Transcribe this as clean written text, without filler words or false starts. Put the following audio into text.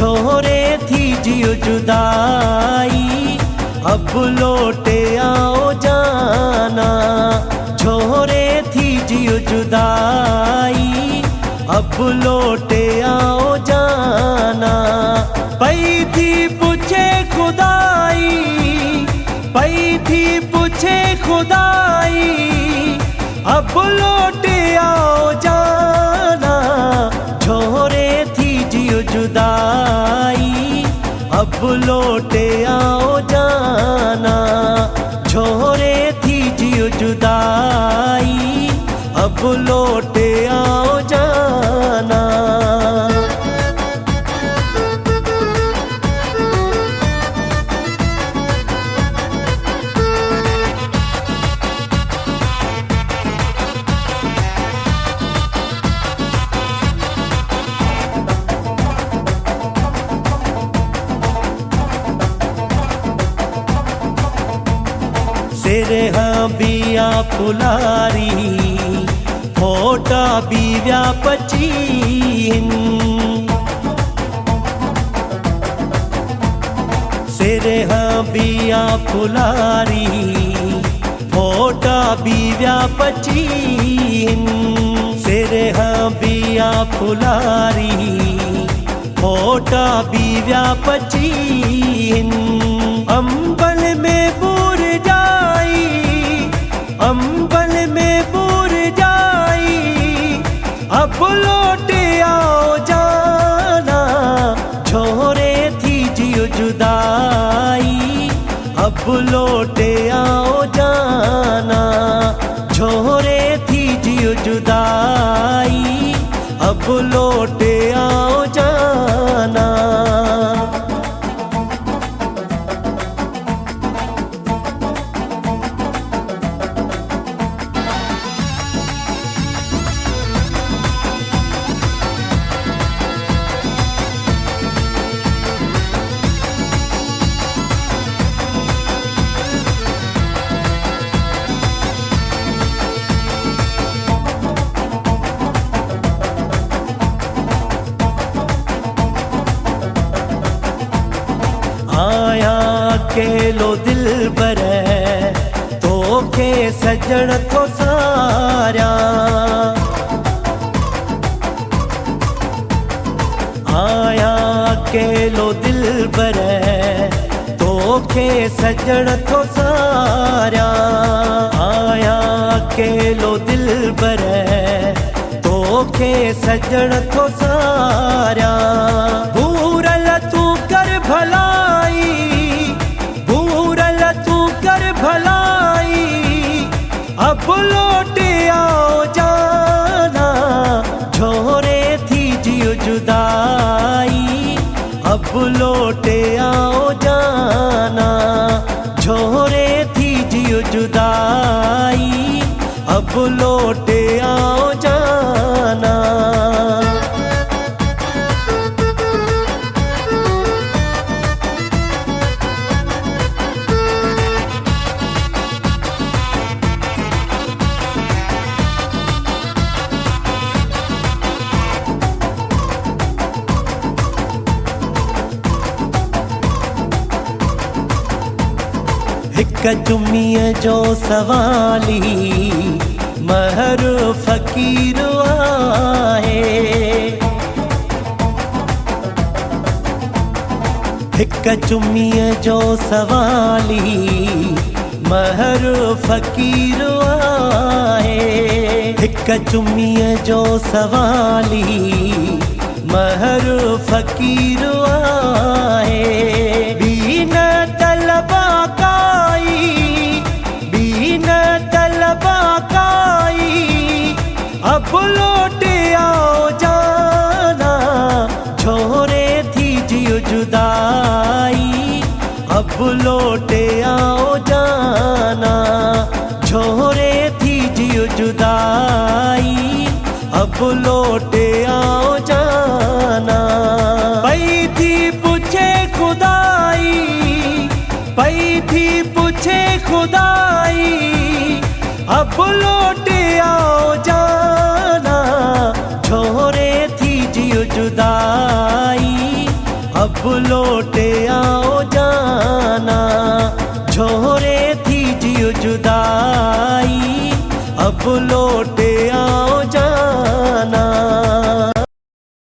छोरे थी जियो जुदाई, अब लौटे आओ जाना। छोरे थी जियो जुदाई, अब लौटे आओ जाना। पई थी पूछे खुदाई, पई थी पूछे खुदाई, अब लौटे आओ जाना। छोरे थी जियो जुदाई, अब लौटे आओ जाना। छोरे थी जियो जुदाई, अब लौटे आओ जाना। तेरे हाँ बिया पुलारी, फोटा बीव्या पचीन। तेरे हाँ बिया पुलारी, फोटा बीव्या पचीन। तेरे हाँ बिया पुलारी, फोटा बीव्या पचीन। अंबल में बूर जाई, अंबल में बूर जाई, अब लौटे आओ जाना। छोरे थी जियो जुदाई, अब लौटे आओ जाना। छोरे थी जियो जुदाई, अब लौटे आओ जाना। आया अकेलो दिल बरे, तो के सजन तो सारा। आया अकेलो दिल बरे, तो के सजन तो सारा। आया अकेलो दिल बरे, तो के सजन तो सारा। बूरल तू कर भलाई, बूरल तू कर भलाई, अब लौटे आओ जाना। छोरे थी जियो जुदाई, अब लौटे आओ जाना। छोरे थी जियो जुदाई, अब लौटे आओ जाना। हिक चुम्मीअ जो सवाली, महर फ़कीर आहे। हिक चुम्मीअ जो सवाली, महर फ़कीर आहे। हिक चुम्मीअ जो सवाली, महर फ़कीर आहे। बीन तलबा काई, बीन तलबा काई, अब लौटे आओ जाना। छोरे थी जियो जुदाई, अब लौटे आओ जाना। छोरे थी जियो जुदाई, अब लौटे आओ जाना। पई थी पूछे खुदाई, पई थी पूछे खुदाई, अब लौटे आओ जाना। छोरे थी जियो जुदाई, अब लौटे आओ जाना, झोरे थी जियो जुदाई, अब लौटे